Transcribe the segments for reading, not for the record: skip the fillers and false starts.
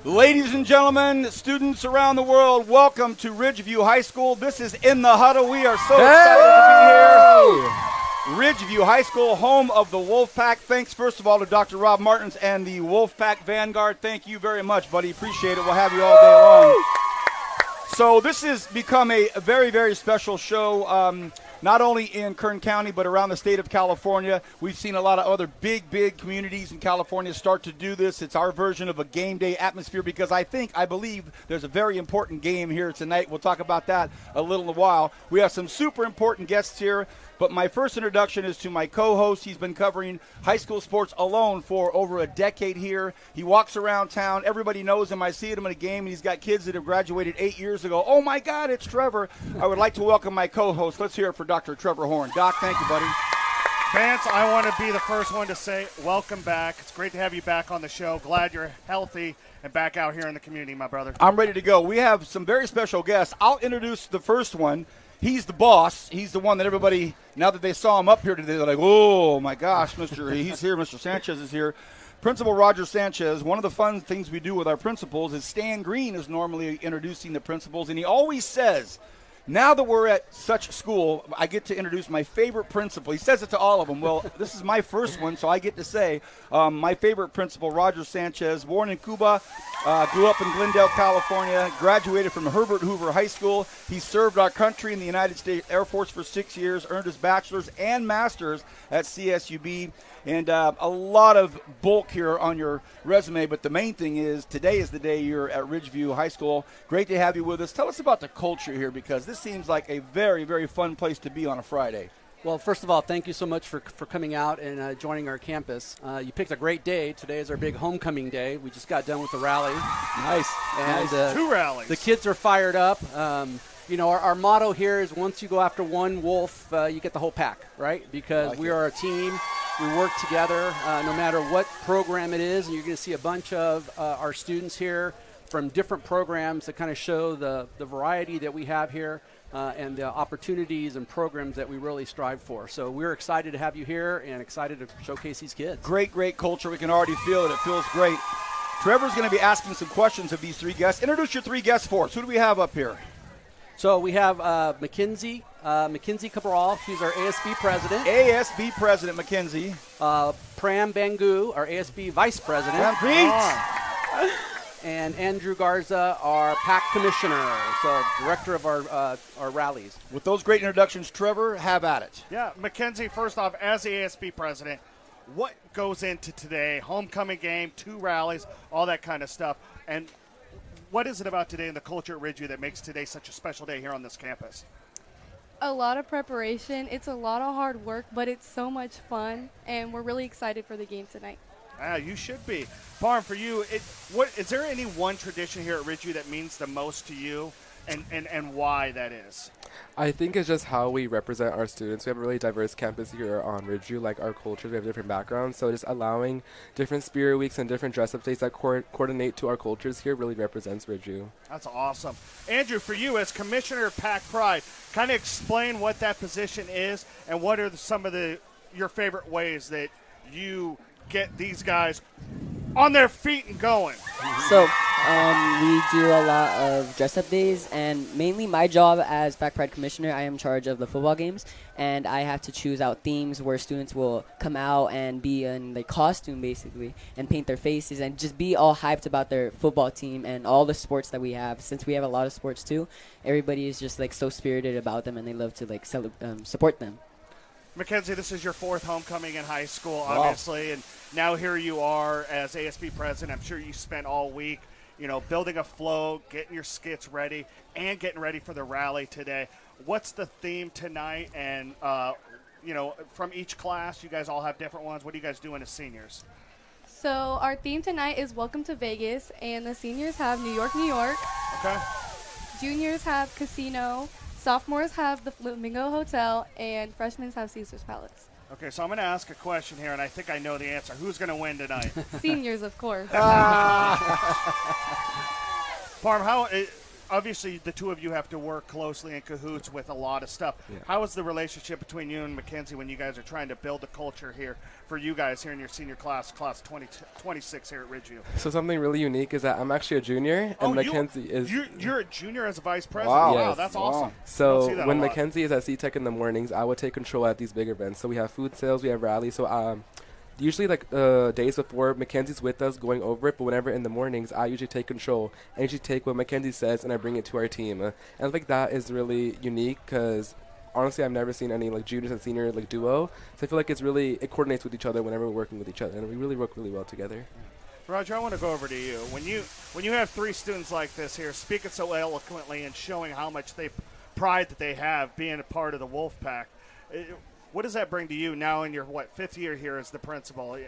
Ladies and gentlemen, students around the world, welcome to Ridgeview High School. This is In the Huddle. We are so excited to be here. Ridgeview High School, home of the Wolfpack. Thanks, first of all, to Dr. Rob Martins and the Wolfpack Vanguard. Thank you very much, buddy. Appreciate it. We'll have you all day long. So this has become a very, very special show, not only in Kern County, but around the state of California. We've seen a lot of other big communities in California start to do this. It's our version of a game day atmosphere because I believe there's a very important game here tonight. We'll talk about that a little while. We have some super important guests here. But my first introduction is to my co-host. He's been covering high school sports alone for over a decade here. He walks around town. Everybody knows him. I see him in a game, and he's got kids that have graduated 8 years ago. Oh, my God, it's Trevor. I would like to welcome my co-host. Let's hear it for Dr. Trevor Horn. Doc, thank you, buddy. Vance, I want to be the first one to say welcome back. It's great to have you back on the show. Glad you're healthy and back out here in the community, my brother. I'm ready to go. We have some very special guests. I'll introduce the first one. He's the boss. He's the one that everybody, now that they saw him up here today, they're like, oh, my gosh, he's here. Mr. Sanchez is here. Principal Roger Sanchez. One of the fun things we do with our principals is Stan Green is normally introducing the principals, and he always says, now that we're at such school, I get to introduce my favorite principal. He says it to all of them. Well, this is my first one, so I get to say my favorite principal, Roger Sanchez, born in Cuba, grew up in Glendale, California, graduated from Herbert Hoover High School. He served our country in the United States Air Force for 6 years, earned his bachelor's and master's at CSUB. And a lot of bulk here on your resume, but the main thing is today is the day you're at Ridgeview High School. Great to have you with us. Tell us about the culture here because this seems like a very, very fun place to be on a Friday. Well, first of all, thank you so much for coming out and joining our campus. You picked a great day. Today is our big homecoming day. We just got done with the rally. Nice. And 2 rallies. The kids are fired up. Our motto here is once you go after one wolf, you get the whole pack, right? Because we are a team. We work together no matter what program it is, and you're going to see a bunch of our students here from different programs that kind of show the variety that we have here and the opportunities and programs that we really strive for. So we're excited to have you here and excited to showcase these kids. Great culture. We can already feel it. It feels great. Trevor's going to be asking some questions of these 3 guests. Introduce your 3 guests for us. Who do we have up here? So we have Mckenzie Cabral. She's our ASB president. ASB president, Mckenzie. Bhangoo, our ASB vice president. Parmpreet. And Andrew Garza, our PAC commissioner, so director of our rallies. With those great introductions, Trevor, have at it. Yeah, Mckenzie, first off, as the ASB president, what goes into today? Homecoming game, 2 rallies, all that kind of stuff. And what is it about today in the culture at Ridgeview that makes today such a special day here on this campus? A lot of preparation. It's a lot of hard work, but it's so much fun, and we're really excited for the game tonight. You should be. Parm, for you, is there any one tradition here at Ridgeview that means the most to you and why that is? I think it's just how we represent our students. We have a really diverse campus here on Ridgeview, like our cultures. We have different backgrounds. So just allowing different spirit weeks and different dress-up days that coordinate to our cultures here really represents Ridgeview. That's awesome. Andrew, for you as Commissioner of PAC Pride, kind of explain what that position is and what are some of your favorite ways that you get these guys on their feet and going. So we do a lot of dress-up days, and mainly my job as PAC Pride Commissioner, I am in charge of the football games, and I have to choose out themes where students will come out and be in the costume, basically, and paint their faces and just be all hyped about their football team and all the sports that we have. Since we have a lot of sports, too, everybody is just, so spirited about them, and they love to, support them. Mckenzie, this is your 4th homecoming in high school, obviously, and now here you are as ASB president. I'm sure you spent all week, building a flow, getting your skits ready, and getting ready for the rally today. What's the theme tonight? And, from each class, you guys all have different ones. What are you guys doing as seniors? So our theme tonight is Welcome to Vegas, and the seniors have New York, New York. Okay. Juniors have Casino. Sophomores have the Flamingo Hotel, and freshmen have Caesar's Palace. Okay, so I'm going to ask a question here, and I think I know the answer. Who's going to win tonight? Seniors, of course. Parm, obviously the two of you have to work closely in cahoots with a lot of stuff. Yeah. How is the relationship between you and Mckenzie when you guys are trying to build a culture here for you guys here in your senior class 26 here at Ridgeview? So something really unique is that I'm actually a junior, and Mckenzie is. You're a junior as a vice president. Wow. Wow, Yes. that's Wow. awesome. So Don't see that when a lot. Mckenzie is at C-Tech in the mornings, I would take control at these big events. So we have food sales, we have rallies. So usually like days before, Mackenzie's with us going over it, but whenever in the mornings, I usually take control and usually take what Mckenzie says and I bring it to our team. And I think that is really unique because honestly, I've never seen any like juniors and senior like duo. So I feel like it coordinates with each other whenever we're working with each other, and we really work really well together. Roger, I want to go over to you. When you have three students like this here, speaking so eloquently and showing how much pride that they have being a part of the Wolf Pack, what does that bring to you now in your, fifth year here as the principal?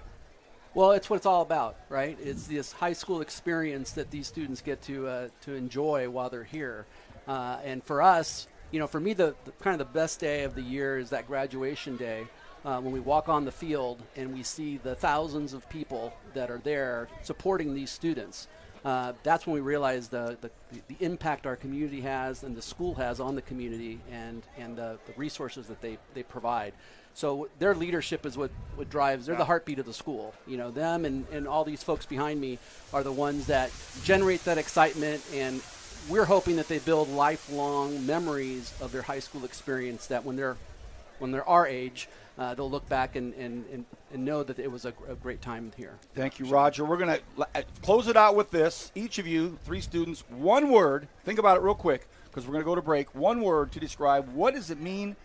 Well, it's what it's all about, right? It's this high school experience that these students get to enjoy while they're here. And for us, for me, the kind of the best day of the year is that graduation day when we walk on the field and we see the thousands of people that are there supporting these students. That's when we realize the impact our community has and the school has on the community and the resources that they provide. So their leadership is what drives, they're the heartbeat of the school. Them and all these folks behind me are the ones that generate that excitement, and we're hoping that they build lifelong memories of their high school experience, that when they're our age, they'll look back and know that it was a great time here. Thank you, Roger. We're going to close it out with this. Each of you, three students, one word. Think about it real quick because we're going to go to break. One word to describe what does it mean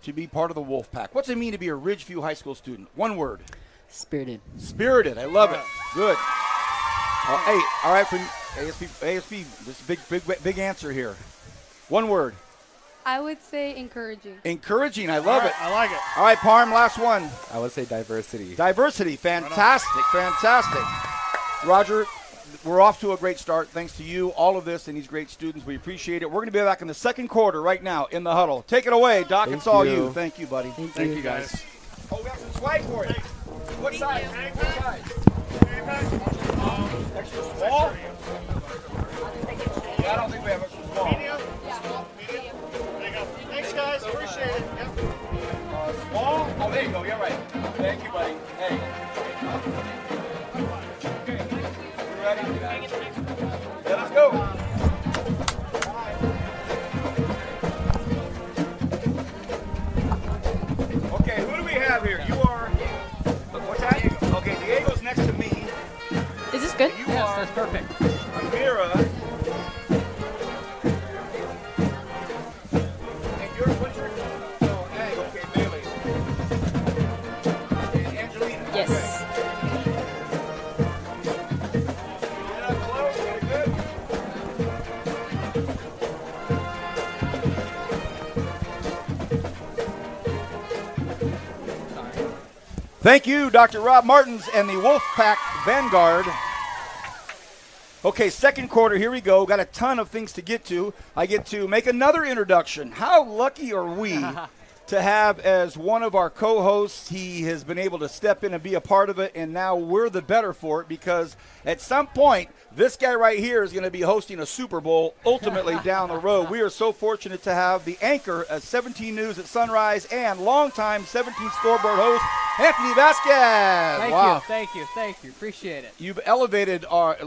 to be part of the Wolf Pack. What's it mean to be a Ridgeview High School student? One word. Spirited. Spirited. I love it. Good. Hey, all right, from ASP, this is big answer here. One word. I would say encouraging. Encouraging. I love it. I like it. All right, Parm, last one. I would say diversity. Diversity. Fantastic. Fantastic. Roger, we're off to a great start thanks to you, all of this, and these great students. We appreciate it. We're going to be back in the second quarter right now in the huddle. Take it away, Doc. Thank It's all you. you. Thank you, buddy. Thank you, guys. Oh, we have some swag for you. What size? What size? Extra small? Yeah, I don't think we have extra small. Medium? Medium? There you go. Thanks, guys. Appreciate it. Yep. Small? Oh, there you go. You're right. Thank you, buddy. Hey. Okay. You ready? Yeah, let's go. Okay, who do we have here? You are. What's that? Okay, Diego's next to me. Is this good? You are. That's perfect. Amira. And you're what's your oh, hey, okay, Bailey. And Angelina. Yes. Get up close, get it good. Thank you, Dr. Rob Martins and the Wolfpack Vanguard. Okay, second quarter, here we go. Got a ton of things to get to. I get to make another introduction. How lucky are we to have as one of our co-hosts? He has been able to step in and be a part of it, and now we're the better for it because at some point, this guy right here is going to be hosting a Super Bowl ultimately down the road. We are so fortunate to have the anchor at 17 News at Sunrise and longtime 17 scoreboard host, Anthony Vasquez. Wow. Thank you. Appreciate it. You've elevated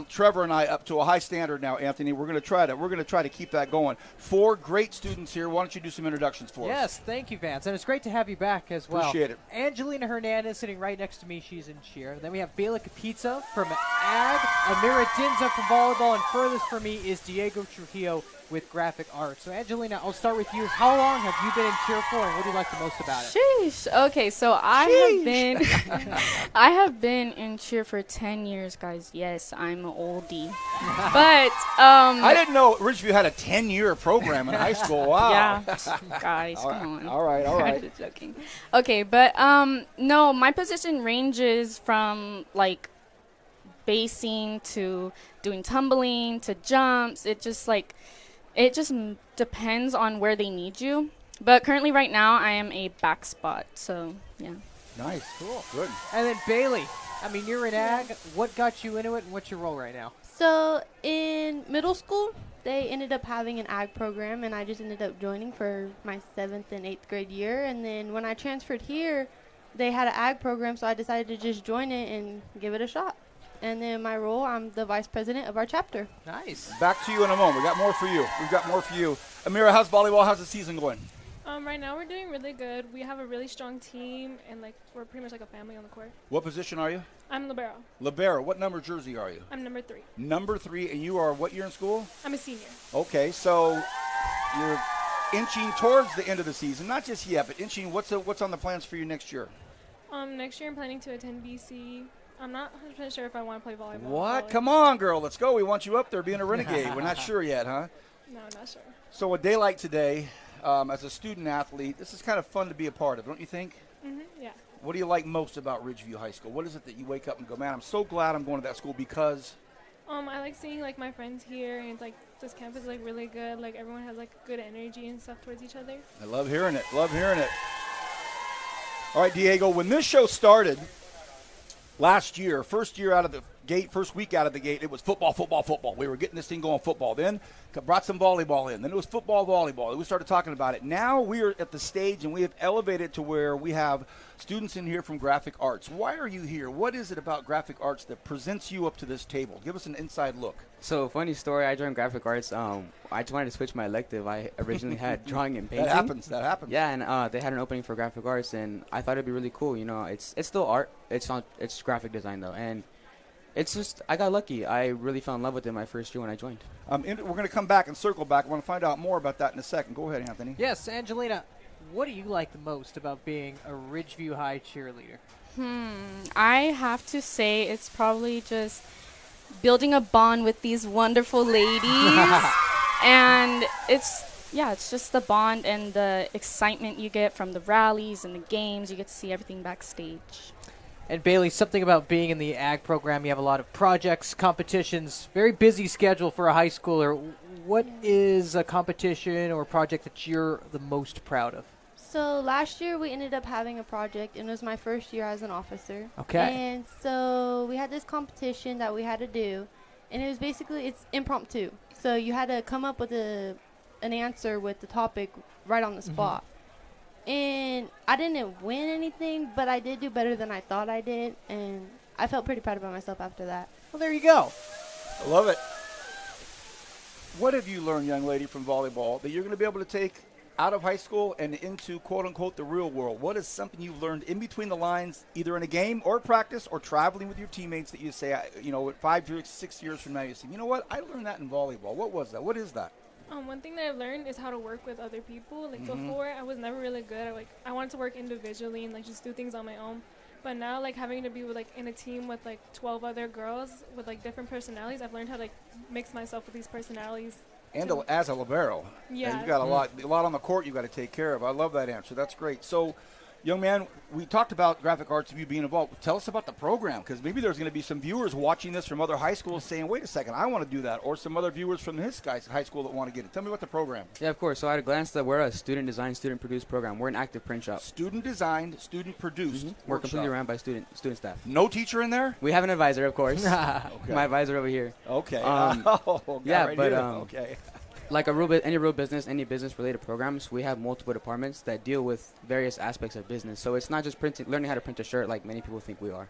Trevor and I up to a high standard now, Anthony. We're going to try to keep that going. 4 great students here. Why don't you do some introductions for us? Yes, thank you, Vance. And it's great to have you back as well. Appreciate it. Angelina Hernandez sitting right next to me. She's in cheer. Then we have Bailey Kapitza from Ag, Amira Dhindsa from Volleyball, and furthest for me is Diego Trujillo with graphic art. So, Angelina, I'll start with you. How long have you been in cheer for, and what do you like the most about it? Sheesh. Okay, so I have been in cheer for 10 years, guys. Yes, I'm an oldie. But I didn't know Ridgeview had a 10-year program in high school. Wow. yeah, guys, come on. All right. I'm just joking. Okay, but no, my position ranges from like basing to doing tumbling to jumps. It just depends on where they need you. But currently right now I am a back spot, so yeah. Nice. Cool. Good. And then Bailey, I mean, you're in Ag. What got you into it, and what's your role right now? So in middle school, they ended up having an ag program, and I just ended up joining for my 7th and 8th grade year. And then when I transferred here, they had an ag program, so I decided to just join it and give it a shot. And then my role, I'm the vice president of our chapter. Nice. Back to you in a moment. We got more for you. We've got more for you. Amira, how's volleyball? How's the season going? Right now we're doing really good. We have a really strong team, and like we're pretty much like a family on the court. What position are you? I'm libero. Libero. What number jersey are you? I'm number 3. Number 3, and you are what year in school? I'm a senior. Okay, so you're inching towards the end of the season. Not just yet, but inching. What's on the plans for you next year? Next year I'm planning to attend BC. I'm not 100% sure if I want to play volleyball. What? Come on, girl. Let's go. We want you up there being a renegade. We're not sure yet, huh? No, not sure. So a day like today, as a student athlete, this is kind of fun to be a part of, don't you think? Yeah. What do you like most about Ridgeview High School? What is it that you wake up and go, man, I'm so glad I'm going to that school because? I like seeing like my friends here, and like this campus is like really good. Like everyone has like good energy and stuff towards each other. I love hearing it. Love hearing it. All right, Diego, when this show started last year, first week out of the gate, it was football, football, football. We were getting this thing going football. Then brought some volleyball in. Then it was football, volleyball. Then we started talking about it. Now we are at the stage, and we have elevated to where we have students in here from graphic arts. Why are you here? What is it about graphic arts that presents you up to this table? Give us an inside look. So, funny story, I joined graphic arts. I just wanted to switch my elective. I originally had drawing and painting. That happens. Yeah, and they had an opening for graphic arts, and I thought it'd be really cool. You know, it's still art. It's graphic design, though. And it's just, I got lucky. I really fell in love with it my first year when I joined. We're going to come back and circle back. I want to find out more about that in a second. Go ahead, Anthony. Yes, Angelina, what do you like the most about being a Ridgeview High cheerleader? I have to say it's probably just building a bond with these wonderful ladies. And it's just the bond and the excitement you get from the rallies and the games. You get to see everything backstage. And Bailey, something about being in the ag program, you have a lot of projects, competitions, very busy schedule for a high schooler. What is a competition or project that you're the most proud of? So last year we ended up having a project, and it was my first year as an officer. Okay. And so we had this competition that we had to do, and it was basically, it's impromptu. So you had to come up with an answer with the topic right on the spot. And I didn't win anything, but I did do better than I thought I did, and I felt pretty proud about myself after that. Well, there you go. I love it. What have you learned, young lady, from volleyball that you're going to be able to take out of high school and into, quote-unquote, the real world? What is something you've learned in between the lines, either in a game or practice or traveling with your teammates, that you say, 5 years, 6 years from now, you say, you know what, I learned that in volleyball. What was that? What is that? One thing that I've learned is how to work with other people. Like before, I was never really good. I wanted to work individually and like just do things on my own. But now, like having to be with in a team with 12 other girls with different personalities, I've learned how to mix myself with these personalities. And as a libero, yeah, you've got a lot on the court you've got to take care of. I love that answer. That's great. So, young man, we talked about graphic arts of you being involved. Tell us about the program, because maybe there's going to be some viewers watching this from other high schools saying, wait a second, I want to do that, or some other viewers from his guy's high school that want to get it. Tell me about the program. Yeah, of course. So at a glance, we're a student-designed, student-produced program. We're an active print shop. Student-designed, student-produced. We're completely ran by student staff. No teacher in there? We have an advisor, of course. Okay. My advisor over here. Okay. Yeah, right but here. Okay. Like any real business, any business-related programs, we have multiple departments that deal with various aspects of business. So it's not just learning how to print a shirt like many people think we are.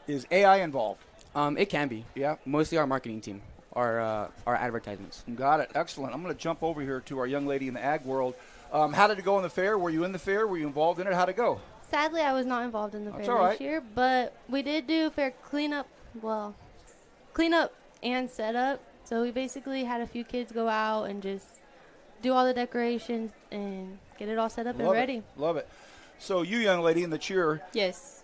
Is AI involved? It can be. Yeah. Mostly our marketing team, our advertisements. Got it. Excellent. I'm going to jump over here to our young lady in the ag world. How did it go in the fair? Were you in the fair? Were you involved in it? How'd it go? Sadly, I was not involved in the That's fair all right. this year, but we did do fair cleanup and setup. So we basically had a few kids go out and just do all the decorations and get it all set up and ready. Love it. So you, young lady in the cheer, Yes.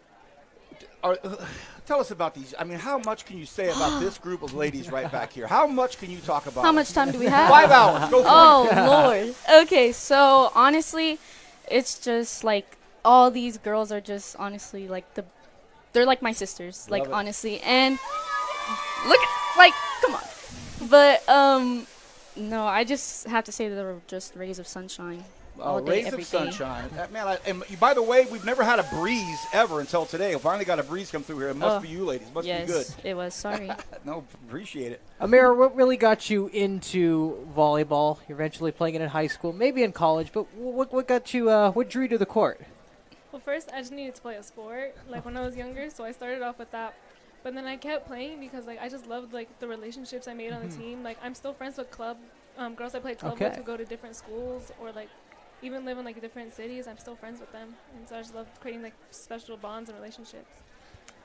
tell us about these. I mean, how much can you say about this group of ladies right back here? How much can you talk about? How much time do we have? 5 hours. Go for it. Oh, Lord. Okay, so honestly, it's just all these girls are just honestly they're like my sisters, Love it. honestly. And look at, come on. But, no, I just have to say that they were just rays of sunshine. all day, rays every of day. sunshine. Man, and by the way, we've never had a breeze ever until today. We finally got a breeze come through here. It must be you ladies. Must be good. Yes, it was. Sorry. No, appreciate it. Amira, what really got you into volleyball? You're eventually playing it in high school, maybe in college, but what got you, what drew you to the court? Well, first, I just needed to play a sport, like when I was younger, so I started off with that. But then I kept playing because, like, I just loved, like, the relationships I made on the team. Like, I'm still friends with girls I played club with who go to different schools or, like, even live in, like, different cities. I'm still friends with them. And so I just love creating, like, special bonds and relationships.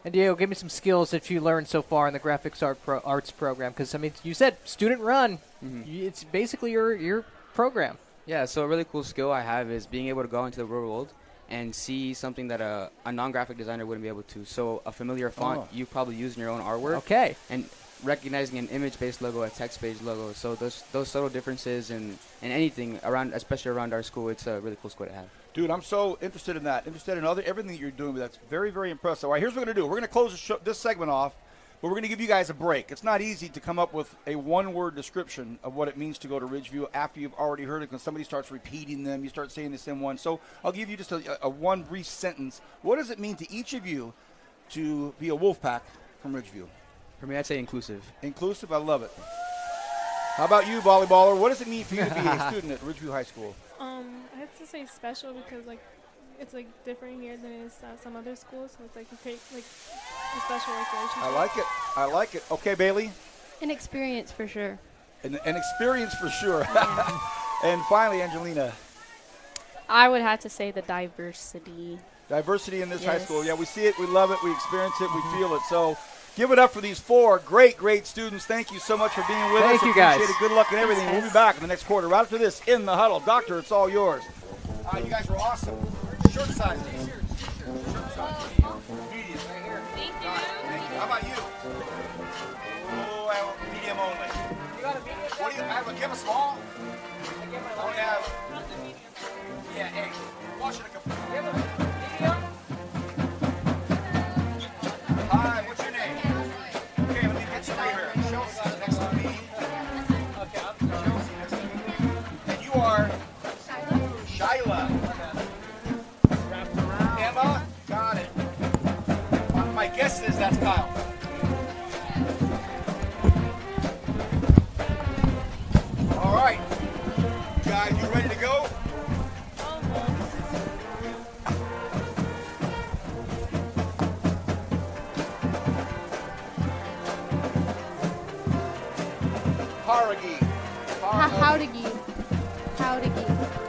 And Diego, give me some skills that you learned so far in the graphics arts program, because I mean, you said student run. It's basically your program. Yeah, so a really cool skill I have is being able to go into the real world and see something that a non-graphic designer wouldn't be able to. So a familiar font you probably use in your own artwork. Okay. And recognizing an image-based logo, a text-based logo. So those subtle differences in anything around, especially around our school, it's a really cool skill to have. Dude, I'm so interested in that. Interested in everything that you're doing. But that's very, very impressive. All right, here's what we're going to do. We're going to close this segment off, but we're going to give you guys a break. It's not easy to come up with a one-word description of what it means to go to Ridgeview after you've already heard it, because somebody starts repeating them. You start saying this in one. So I'll give you just a one brief sentence. What does it mean to each of you to be a Wolfpack from Ridgeview? For me, I'd say inclusive. Inclusive? I love it. How about you, volleyballer? What does it mean for you to be a student at Ridgeview High School? I have to say special because, like, it's, like, different here than it is at some other schools. So it's, like, you create, like, a special, like, relationship. I like it. I like it. Okay, Bailey? An experience for sure. An experience for sure. And finally, Angelina. I would have to say the diversity. Diversity in this high school. Yeah, we see it, we love it, we experience it, we feel it. So give it up for these four great students. Thank you so much for being with us. Thank you, guys. Appreciate it. Good luck and everything. We'll be back in the next quarter. Right after this, In the Huddle. Doctor, it's all yours. You guys were awesome. Shirt size. Shirt size. Medium. Right here. Thank you. How about you? Oh, medium only. You got a medium? What do you have? Do you have a small? I only have. Yeah, hey. Wash it a couple. You have a medium? Hi, what's your name? Okay, let me get you right here. Chelsea next to me. Okay, I'm Chelsea next to me. And you are? Shayla. Emma? Got it. My guess is that's Kyle. All right. Guys, you ready to go?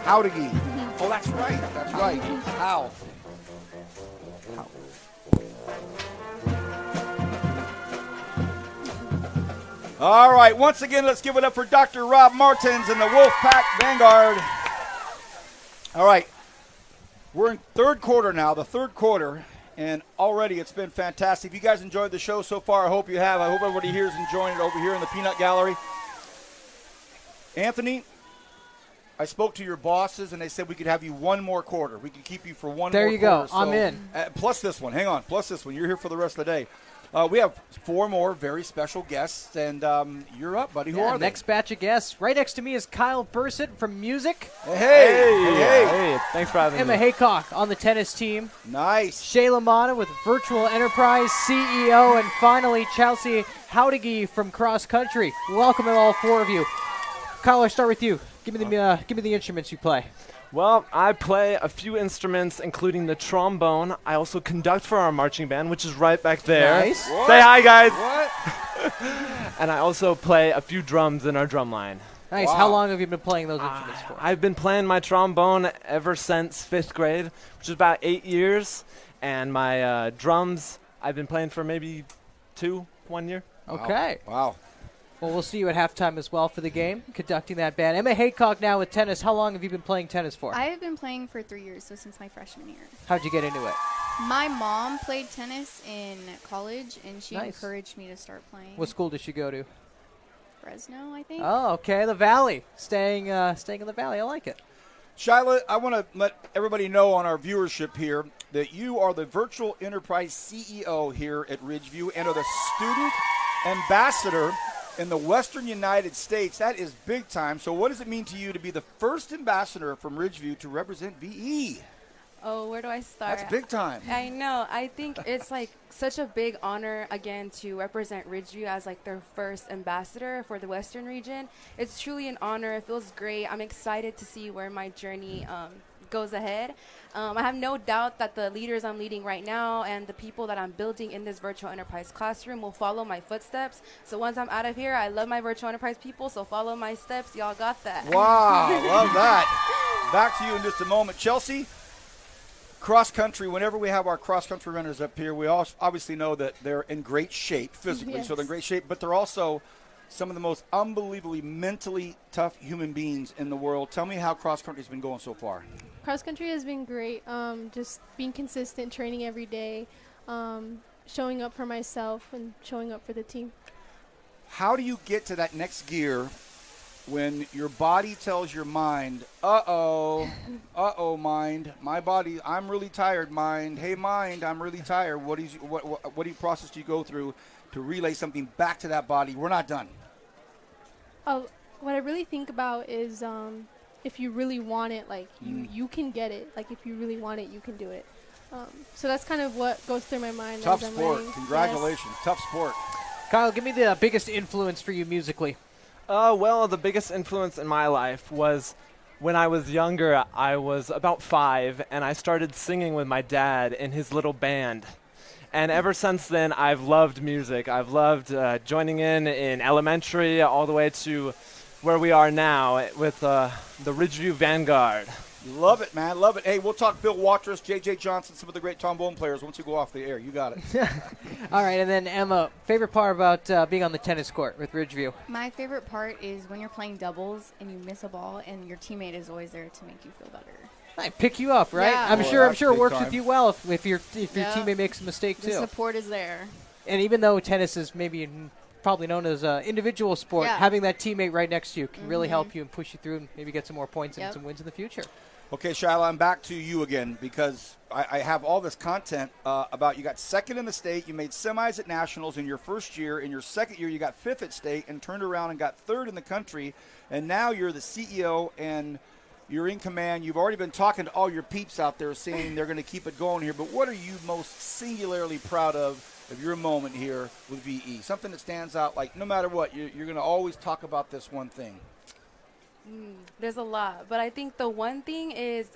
Jauregui. Oh, that's right. That's right. How? All right. Once again, let's give it up for Dr. Rob Martins and the Wolfpack Vanguard. All right. We're in third quarter now, the third quarter, and already it's been fantastic. If you guys enjoyed the show so far, I hope you have. I hope everybody here is enjoying it over here in the Peanut Gallery. Anthony, I spoke to your bosses, and they said we could have you one more quarter. We could keep you for one more quarter. There you go. I'm in. Plus this one. Hang on. Plus this one. You're here for the rest of the day. We have four more very special guests, and you're up, buddy. Who are they? Next batch of guests. Right next to me is Kyle Bursett from music. Hey. Thanks for having me. Emma Haycock on the tennis team. Nice. Shayla Mata with Virtual Enterprise CEO, and finally Chelsea Jauregui from cross country. Welcome to all four of you. Kyle, I'll start with you. Give me the instruments you play. Well, I play a few instruments, including the trombone. I also conduct for our marching band, which is right back there. Nice. Say hi, guys. What? And I also play a few drums in our drum line. Nice. Wow. How long have you been playing those instruments for? I've been playing my trombone ever since 5th grade, which is about 8 years. And my drums, I've been playing for maybe 1 year. Okay. Wow. Well, we'll see you at halftime as well for the game, conducting that band. Emma Haycock now with tennis. How long have you been playing tennis for? I have been playing for 3 years, so since my freshman year. How'd you get into it? My mom played tennis in college, and she Nice. encouraged me to start playing. What school did she go to? Fresno, I think. Oh, okay, the Valley. Staying in the Valley. I like it. Shayla, I want to let everybody know on our viewership here that you are the Virtual Enterprise CEO here at Ridgeview and are the student ambassador in the Western United States. That is big time. So what does it mean to you to be the first ambassador from Ridgeview to represent VE? Oh, where do I start? That's big time. I know. I think it's like such a big honor again to represent Ridgeview as like their first ambassador for the Western region. It's truly an honor. It feels great. I'm excited to see where my journey goes ahead. I have no doubt that the leaders I'm leading right now and the people that I'm building in this virtual enterprise classroom will follow my footsteps. So once I'm out of here, I love my virtual enterprise people, so follow my steps. Y'all got that. Wow, love that. Back to you in just a moment. Chelsea, cross country, whenever we have our cross country runners up here, we obviously know that they're in great shape physically, Yes. so they're in great shape, but they're also some of the most unbelievably mentally tough human beings in the world. Tell me how cross country's been going so far. Cross country has been great. Just being consistent, training every day, showing up for myself and showing up for the team. How do you get to that next gear when your body tells your mind, uh-oh, mind, my body, I'm really tired, mind. Hey, mind, I'm really tired. What do you process do you go through to relay something back to that body? We're not done. What I really think about is if you really want it, like you can get it. Like if you really want it, you can do it. So that's kind of what goes through my mind. Tough as I'm sport. running. Congratulations. Yes. Tough sport. Kyle, give me the biggest influence for you musically. Well, the biggest influence in my life was when I was younger. I was about 5, and I started singing with my dad in his little band. And ever since then, I've loved music. I've loved joining in elementary all the way to where we are now with the Ridgeview Vanguard. Love it, man. Love it. Hey, we'll talk Bill Watrous, J.J. Johnson, some of the great trombone players once you go off the air. You got it. All right, and then Emma, favorite part about being on the tennis court with Ridgeview? My favorite part is when you're playing doubles and you miss a ball and your teammate is always there to make you feel better. I pick you up, right? Yeah. I'm sure it works time. with you well if your Yeah. teammate makes a mistake The too. support is there. And even though tennis is maybe probably known as an individual sport, Yeah. having that teammate right next to you can really help you and push you through and maybe get some more points and Yep. some wins in the future. Okay, Shayla, I'm back to you again because I have all this content about you got second in the state, you made semis at nationals in your first year. In your second year, you got fifth at state and turned around and got third in the country. And now you're the CEO and you're in command. You've already been talking to all your peeps out there saying they're going to keep it going here. But what are you most singularly proud of your moment here with VE? Something that stands out, like no matter what, you're going to always talk about this one thing. There's a lot, but I think the one thing is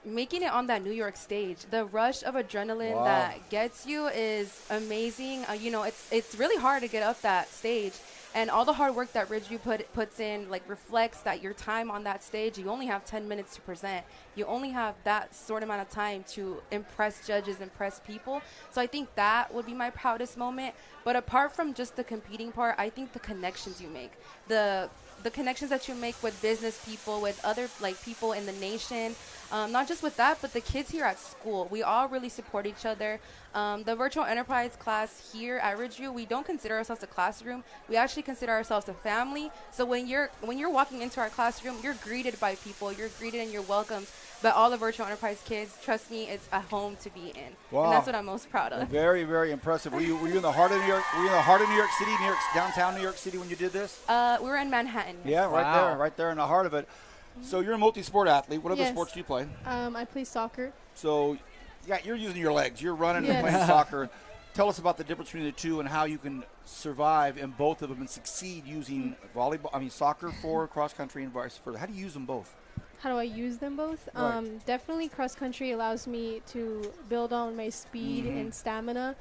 making it on that New York stage. The rush of adrenaline that gets you is amazing. It's really hard to get up that stage, and all the hard work that Ridgeview puts in reflects that your time on that stage. You only have 10 minutes to present. You only have that sort amount of time to impress judges, impress people. So I think that would be my proudest moment. But apart from just the competing part, I think the connections you make, the connections that you make with business people, with other people in the nation, not just with that, but the kids here at school. We all really support each other. The virtual enterprise class here at Ridgeview, we don't consider ourselves a classroom. We actually consider ourselves a family. So when you're walking into our classroom, you're greeted by people. You're greeted and you're welcomed. But all the virtual enterprise kids, trust me, it's a home to be in. Wow. And that's what I'm most proud of. Very, very impressive. Were you in the heart of New York? Were you in the heart of New York City, downtown New York City when you did this? We were in Manhattan. Yeah, right there in the heart of it. So you're a multi-sport athlete. What other Yes. sports do you play? I play soccer. So, yeah, you're using your legs. You're running and Yes. playing soccer. Tell us about the difference between the two and how you can survive in both of them and succeed using soccer for cross country and vice versa. How do you use them both? How do I use them both? Right. Definitely cross country allows me to build on my speed and stamina,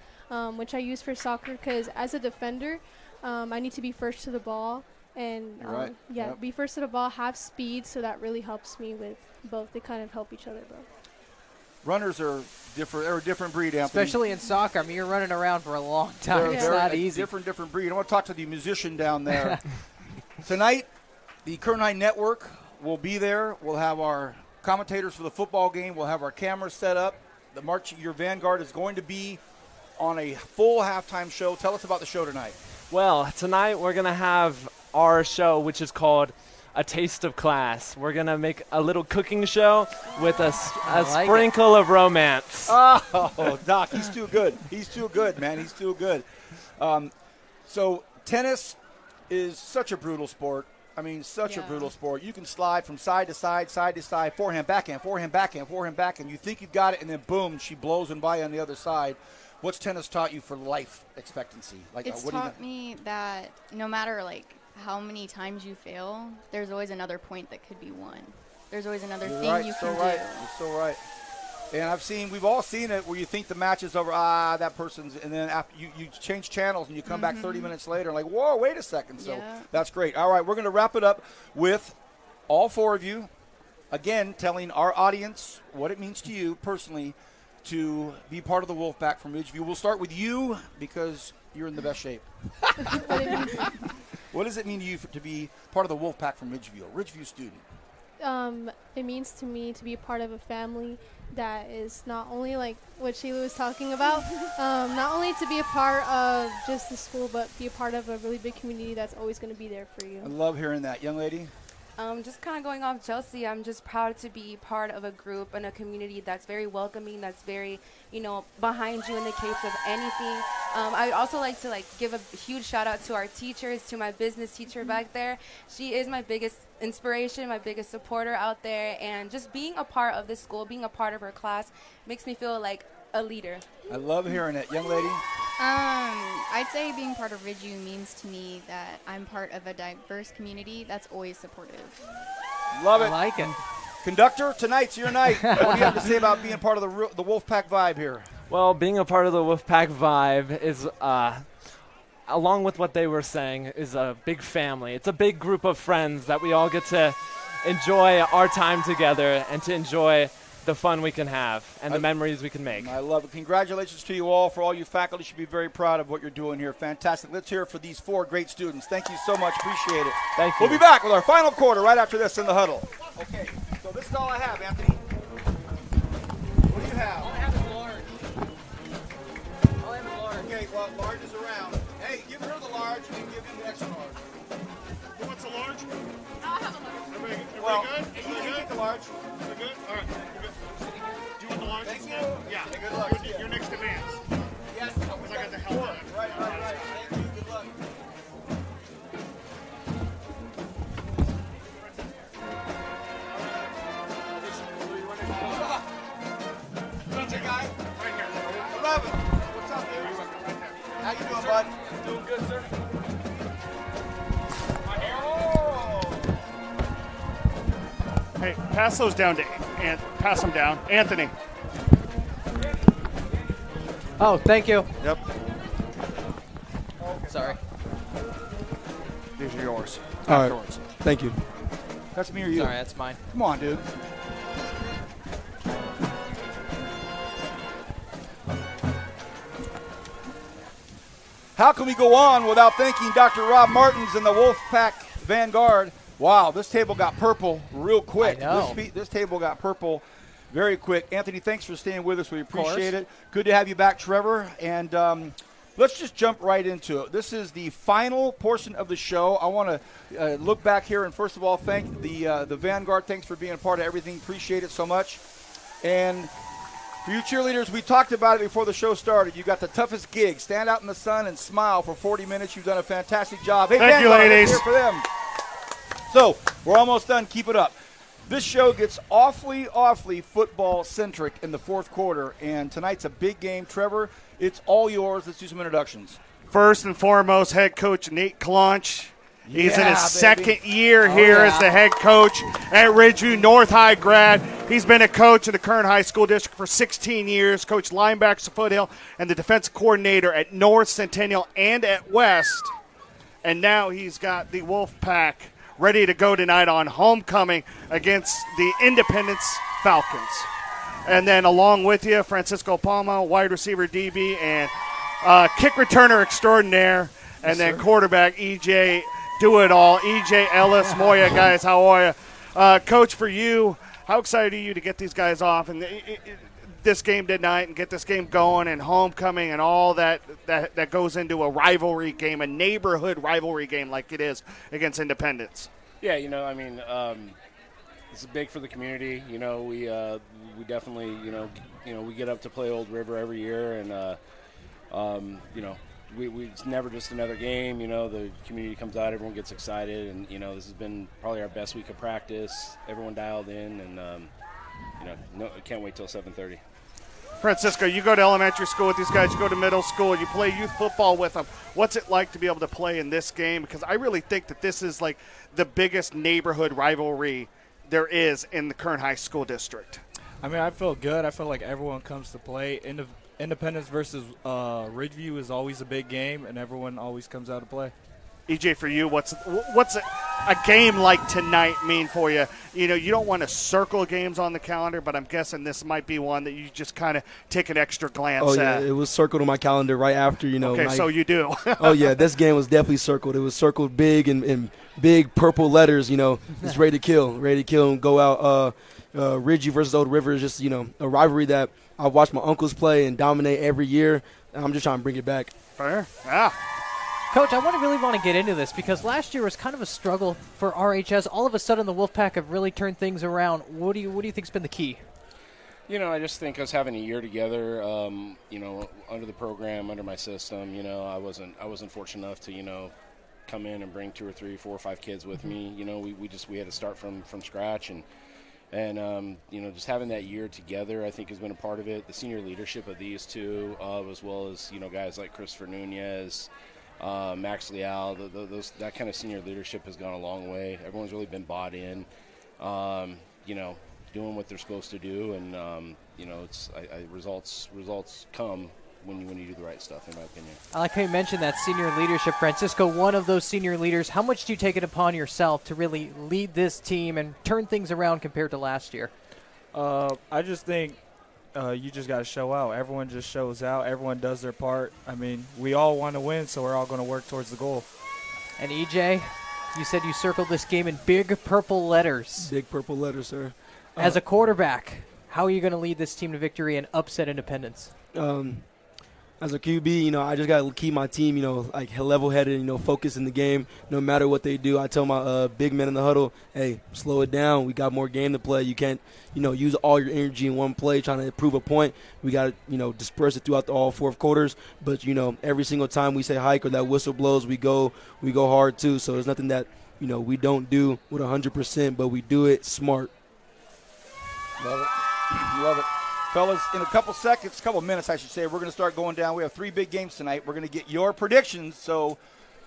which I use for soccer because as a defender, I need to be first to the ball and Right. Yep. be first to the ball, have speed, so that really helps me with both. They kind of help each other both. Runners are different. They're a different breed, Anthony. Especially in soccer. I mean, you're running around for a long time. They're It's very- not a easy. Different breed. I want to talk to the musician down there. Tonight, the Kernine Network will be there. We'll have our commentators for the football game. We'll have our cameras set up. The March Your Vanguard is going to be on a full halftime show. Tell us about the show tonight. Well, tonight we're going to have our show, which is called A Taste of Class. We're going to make a little cooking show with a sprinkle of romance. Oh, Doc, he's too good. He's too good, man. He's too good. So tennis, is such a brutal sport. I mean, such a brutal sport. You can slide from side to side, forehand, backhand, forehand, backhand, forehand, backhand. You think you've got it, and then boom, she blows one by on the other side. What's tennis taught you for life expectancy? Like, It's taught me that no matter like how many times you fail, there's always another point that could be won. There's always another thing you can do. You're so right. And we've all seen it where you think the match is over, that person's, and then after you change channels and you come back 30 minutes later and like, whoa, wait a second. So that's great. All right, we're going to wrap it up with all four of you, again, telling our audience what it means to you personally to be part of the Wolfpack from Ridgeview. We'll start with you because you're in the best shape. What does it mean to you to be part of the Wolfpack from Ridgeview, a Ridgeview student? It means to me to be a part of a family that is not only like what Shayla was talking about, not only to be a part of just the school, but be a part of a really big community that's always going to be there for you. I love hearing that. Young lady? Just kind of going off Chelsea, I'm just proud to be part of a group and a community that's very welcoming, that's very, behind you in the case of anything. I also like to give a huge shout out to our teachers, to my business teacher back there. She is my biggest inspiration, my biggest supporter out there, and just being a part of this school, being a part of her class makes me feel like a leader. I love hearing it. Young lady? I'd say being part of Ridgeview means to me that I'm part of a diverse community that's always supportive. Love it. I like it. Conductor, tonight's your night. What do you have to say about being part of the Wolfpack vibe here? Well, being a part of the Wolfpack vibe is, along with what they were saying, is a big family. It's a big group of friends that we all get to enjoy our time together and to enjoy the fun we can have and the memories we can make. I love it. Congratulations to you all. For all you faculty, you should be very proud of what you're doing here. Fantastic. Let's hear it for these four great students. Thank you so much. Appreciate it. Thank you. We'll be back with our final quarter right after this in the huddle. Okay, so this is all I have, Anthony. What do you have? All I have is large. All I have is large. Okay, well, large is around. Hey, give her the large and give him the extra large. Who wants a large? I'll have a large. Everybody Well, good? you can get the large. We're good? All right. We're good. Do you want the large? Thank you. Yeah. Hey, good luck. Your next demands. Yes. Because I got the helmet. Right. Thank you. Good luck. DJ guy? Right here. 11. What's up, dude? Right there. How you doing, bud? Doing good, sir. Hey, pass those down to pass them down. Anthony. Oh, thank you. Yep. Sorry. These are yours. All right. Afterwards. Thank you. That's me or you? Sorry, that's mine. Come on, dude. How can we go on without thanking Dr. Rob Martins and the Wolfpack Vanguard? Wow, this table got purple real quick. I know. This table got purple very quick. Anthony, thanks for staying with us. We appreciate it. Good to have you back, Trevor. And let's just jump right into it. This is the final portion of the show. I want to look back here and first of all thank the Vanguard. Thanks for being a part of everything. Appreciate it so much. And for you cheerleaders, we talked about it before the show started. You got the toughest gig. Stand out in the sun and smile for 40 minutes. You've done a fantastic job. Hey, Thank you, Vanguard, ladies. let's hear it for them. So we're almost done. Keep it up. This show gets awfully football-centric in the fourth quarter, and tonight's a big game. Trevor, it's all yours. Let's do some introductions. First and foremost, head coach Nate Claunch. He's in Yeah, his baby. second year here as the head coach at Ridgeview North High grad. He's been a coach in the current high school district for 16 years, coached linebackers at Foothill, and the defensive coordinator at North, Centennial, and at West. And now he's got the Wolfpack ready to go tonight on homecoming against the Independence Falcons. And then along with you, Francisco Palma, wide receiver DB, and kick returner extraordinaire, and then quarterback EJ Do-It-All, EJ Ellis-Moya. Guys, how are you? Coach, for you, how excited are you to get these guys off and this game tonight and get this game going and homecoming and all that goes into a rivalry game, a neighborhood rivalry game like it is against Independence? Yeah, it's big for the community. We definitely, we get up to play Old River every year, and it's never just another game. You know, the community comes out, everyone gets excited, and you know, this has been probably our best week of practice. Everyone dialed in, and I can't wait till 7:30. Francisco, you go to elementary school with these guys, you go to middle school, you play youth football with them. What's it like to be able to play in this game? Because I really think that this is like the biggest neighborhood rivalry there is in the current high school district. I mean, I feel good. I feel like everyone comes to play. Independence versus Ridgeview is always a big game, and everyone always comes out to play. EJ, for you, what's a game like tonight mean for you? You know, you don't want to circle games on the calendar, but I'm guessing this might be one that you just kind of take an extra glance at. It was circled on my calendar right after, Okay, so you do. Oh, yeah, this game was definitely circled. It was circled big in big purple letters, it's ready to kill and go out. Ridgeview versus Old River is just, a rivalry that I watched my uncles play and dominate every year. And I'm just trying to bring it back. Fair. Yeah. Coach, I really want to get into this because last year was kind of a struggle for RHS. All of a sudden, the Wolfpack have really turned things around. What do you think's been the key? I just think us having a year together, under the program, under my system, I wasn't fortunate enough to, come in and bring 2 or 3, 4 or 5 kids with me. We had to start from scratch, and just having that year together, I think, has been a part of it. The senior leadership of these two, as well as guys like Christopher Nunez, Max Leal, that kind of senior leadership has gone a long way. Everyone's really been bought in, doing what they're supposed to do, and results come when you do the right stuff, in my opinion. I like how you mentioned that senior leadership, Francisco. One of those senior leaders. How much do you take it upon yourself to really lead this team and turn things around compared to last year? I just think you just got to show out. Everyone just shows out. Everyone does their part. I mean, we all want to win, so we're all going to work towards the goal. And EJ, you said you circled this game in big purple letters. Big purple letters, sir. As a quarterback, how are you going to lead this team to victory and upset Independence? As a QB, I just got to keep my team, like level-headed, focused in the game. No matter what they do, I tell my big men in the huddle, hey, slow it down. We got more game to play. You can't, use all your energy in one play trying to prove a point. We got to, disperse it throughout all 4 quarters. But, every single time we say hike or that whistle blows, we go hard too. So there's nothing that, we don't do with 100%, but we do it smart. Love it. Love it. Fellas, in a couple minutes, I should say, we're going to start going down. We have 3 big games tonight. We're going to get your predictions. So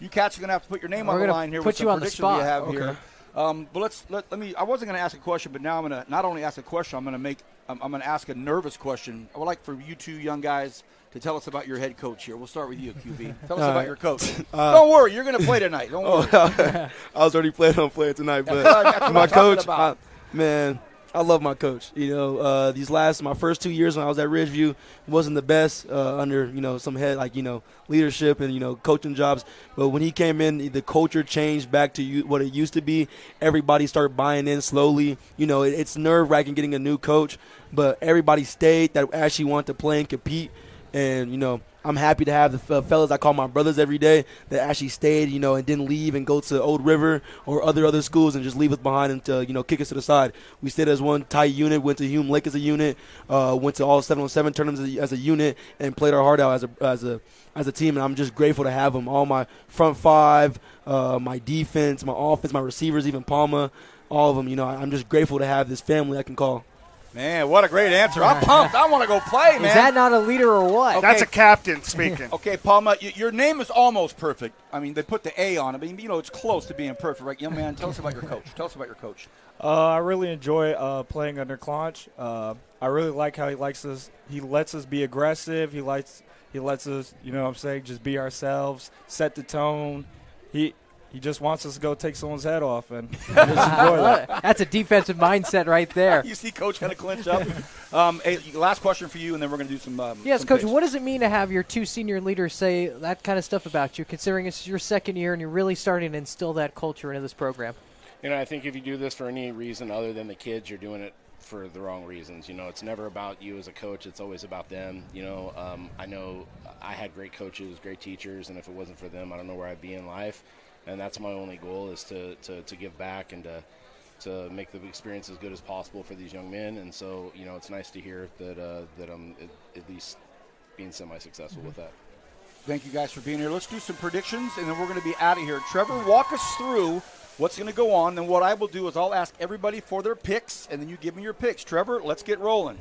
you cats are going to have to put your name on the line here with some predictions we have here. But let me. I wasn't going to ask a question, but now I'm going to not only ask a question. I'm going to ask a nervous question. I would like for you 2 young guys to tell us about your head coach here. We'll start with you, QB. Tell us about your coach. Don't worry, you're going to play tonight. Don't worry. I was already planning on playing tonight, but my coach, man. I love my coach. My first 2 years when I was at Ridgeview wasn't the best under, some head leadership and, coaching jobs. But when he came in, the culture changed back to what it used to be. Everybody started buying in slowly. It's nerve-wracking getting a new coach, but everybody stayed that actually wanted to play and compete. And, I'm happy to have the fellas I call my brothers every day that actually stayed, and didn't leave and go to Old River or other schools and just leave us behind and to, kick us to the side. We stayed as one tight unit, went to Hume Lake as a unit, went to all 7-on-7 tournaments as a unit, and played our heart out as a team. And I'm just grateful to have them. All my front 5, my defense, my offense, my receivers, even Palma, all of them. I'm just grateful to have this family I can call. Man, what a great answer. I'm pumped. I want to go play, man. Is that not a leader or what? Okay. That's a captain speaking. Okay, Palma, your name is almost perfect. I mean, they put the A on it, but, it's close to being perfect, right? Young man, tell us about your coach. I really enjoy playing under Claunch. I really like how he lets us be aggressive. He lets us, just be ourselves, set the tone. He just wants us to go take someone's head off, and I just enjoy that. That's a defensive mindset right there. You see Coach kind of clinch up. Hey, last question for you, and then we're going to do some Yes, some Coach, picks. what does it mean to have your 2 senior leaders say that kind of stuff about you, considering it's your second year and you're really starting to instill that culture into this program? I think if you do this for any reason other than the kids, you're doing it for the wrong reasons. It's never about you as a coach. It's always about them. I know I had great coaches, great teachers, and if it wasn't for them, I don't know where I'd be in life. And that's my only goal is to give back and to make the experience as good as possible for these young men. And so, it's nice to hear that I'm at least being semi-successful with that. Thank you guys for being here. Let's do some predictions, and then we're going to be out of here. Trevor, walk us through what's going to go on. Then what I will do is I'll ask everybody for their picks, and then you give me your picks. Trevor, let's get rolling.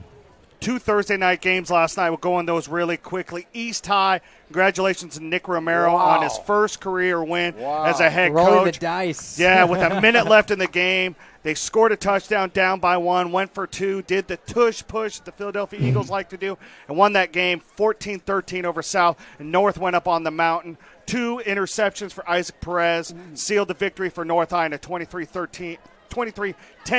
2 Thursday night games last night. We'll go on those really quickly. East High, congratulations to Nick Romero on his first career win as a head coach. Rolling the dice. Yeah, with a minute left in the game. They scored a touchdown down by 1, went for 2, did the tush push that the Philadelphia Eagles like to do, and won that game 14-13 over South. And North went up on the mountain. 2 interceptions for Isaac Perez sealed the victory for North High in a 23-10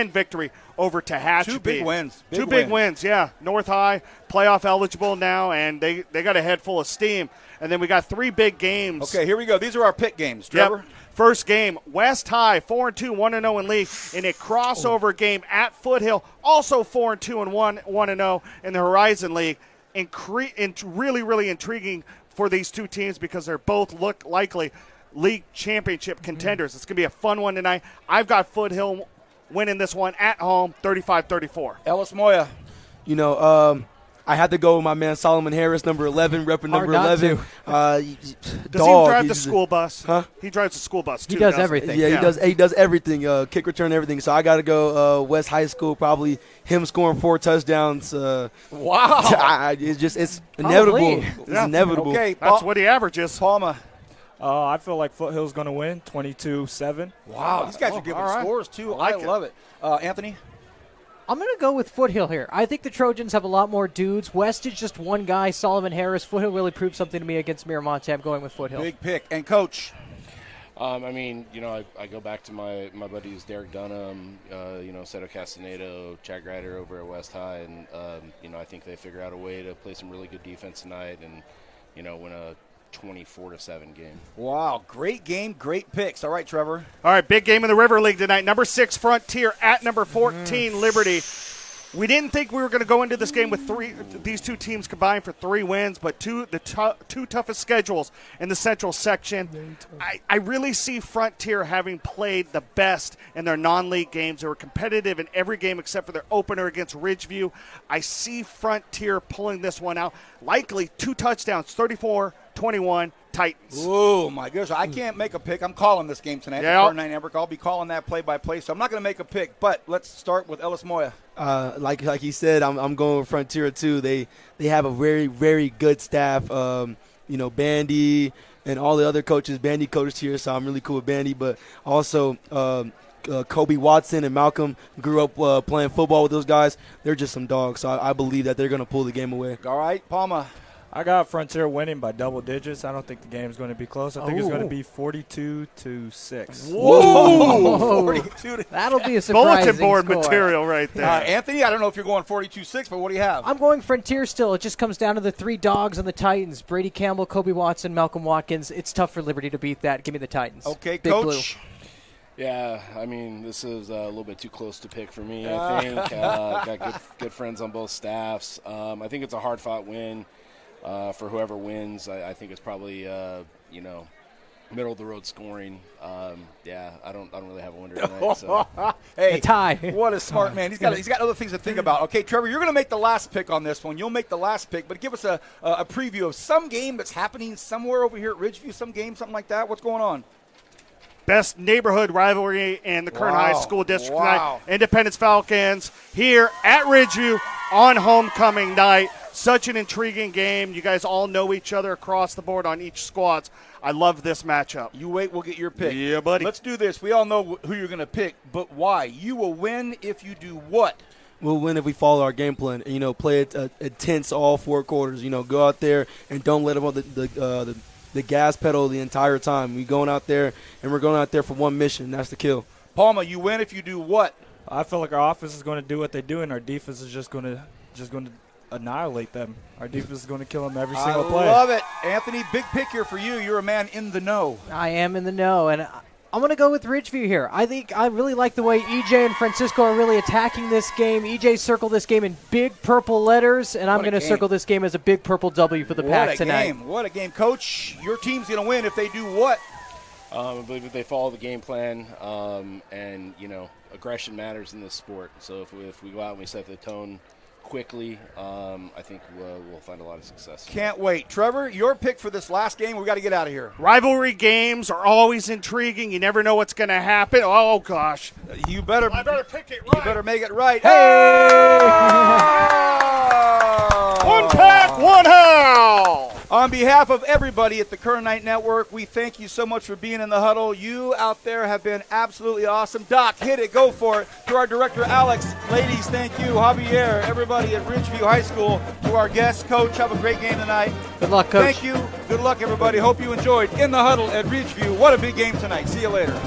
victory over Tehachapi. 2 big wins. Two big wins, yeah. North High, playoff eligible now, and they got a head full of steam. And then we got 3 big games. Okay, here we go. These are our pick games. Trevor? Yep. First game, West High, 4-2, 1-0 in league, in a crossover game at Foothill, also 4-2 and 1-0 in the Horizon League. Really, really intriguing for these two teams because they're both look likely league championship contenders. It's going to be a fun one tonight. I've got Foothill winning this one at home, 35-34. Ellis-Moya. You know, I had to go with my man Solomon Harris, number 11, repping number 11. Does he drive the school bus? Huh? He drives the school bus, too. He does everything. Yeah, he does everything, kick return, everything. So I got to go West High School, probably him scoring 4 touchdowns. Wow. It's inevitable. It's inevitable. Okay, that's what he averages. Palma. I feel like Foothill's going to win 22-7. Wow, these guys are giving scores, too. I love it. Anthony? I'm going to go with Foothill here. I think the Trojans have a lot more dudes. West is just one guy, Solomon Harris. Foothill really proved something to me against Miramonte. I'm going with Foothill. Big pick. And, Coach? I mean, you know, I go back to my buddies Derek Dunham, Seto Castanedo, Chad Grider over at West High, and, I think they figure out a way to play some really good defense tonight and, win a 24-7 game. Wow, great game, great picks. All right, Trevor. All right, big game in the River League tonight. Number 6 Frontier at number 14 Liberty. We didn't think we were going to go into this game with these two teams combined for 3 wins, but two toughest schedules in the Central section. I really see Frontier having played the best in their non-league games. They were competitive in every game except for their opener against Ridgeview. I see Frontier pulling this one out. Likely 2 touchdowns, 34-21. Titans. Oh, my goodness. I can't make a pick. I'm calling this game tonight. I'll be calling that play-by-play, so I'm not going to make a pick. But let's start with Ellis-Moya. Like he said, I'm going with Frontier, too. They have a very, very good staff. Bandy and all the other coaches. Bandy coached here, so I'm really cool with Bandy. But also Kobe Watson and Malcolm grew up playing football with those guys. They're just some dogs, so I believe that they're going to pull the game away. All right, Palma. I got Frontier winning by double digits. I don't think the game's going to be close. I think it's going to be 42-6. Whoa! 42. That'll be a surprising bulletin board score. material right there. Anthony, I don't know if you're going 42-6, but what do you have? I'm going Frontier still. It just comes down to the 3 dogs on the Titans. Brady Campbell, Kobe Watson, Malcolm Watkins. It's tough for Liberty to beat that. Give me the Titans. Okay, Big Coach. Blue. Yeah, I mean, this is a little bit too close to pick for me, I think. Got good friends on both staffs. I think it's a hard-fought win. For whoever wins, I think it's probably middle of the road scoring. I don't really have a winner tonight. So. Hey, a tie. What a smart man! He's got other things to think about. Okay, Trevor, you're going to make the last pick on this one. You'll make the last pick, but give us a preview of some game that's happening somewhere over here at Ridgeview. Some game, something like that. What's going on? Best neighborhood rivalry in the current high school district tonight. Independence Falcons here at Ridgeview on homecoming night. Such an intriguing game. You guys all know each other across the board on each squads. I love this matchup. You wait, we'll get your pick. Yeah, buddy. Let's do this. We all know who you're going to pick, but why? You will win if you do what? We'll win if we follow our game plan. Play it intense all 4 quarters. Go out there and don't let them on the gas pedal the entire time. We're going out there, and we're going out there for one mission, and that's to kill. Palma, you win if you do what? I feel like our offense is going to do what they do, and our defense is just going to annihilate them. Our defense is going to kill them every single play. I love it. Anthony, big pick here for you. You're a man in the know. I am in the know, and I'm going to go with Ridgeview here. I really like the way EJ and Francisco are really attacking this game. EJ circled this game in big purple letters, and I'm going to circle this game as a big purple W for the Pack tonight. What a game. Coach, your team's going to win if they do what? I believe that they follow the game plan, and aggression matters in this sport. So if we go out and we set the tone quickly, I think we'll find a lot of success. Can't wait. Trevor, your pick for this last game. We got to get out of here. Rivalry games are always intriguing. You never know what's going to happen. Oh, gosh. I better pick it right. You better make it right. One pack, one howl. On behalf of everybody at the Current Night Network, we thank you so much for being in the huddle. You out there have been absolutely awesome. Doc, hit it, go for it. To our director, Alex, ladies, thank you. Javier, everybody at Ridgeview High School. To our guest, Coach, have a great game tonight. Good luck, Coach. Thank you. Good luck, everybody. Hope you enjoyed In the Huddle at Ridgeview. What a big game tonight. See you later.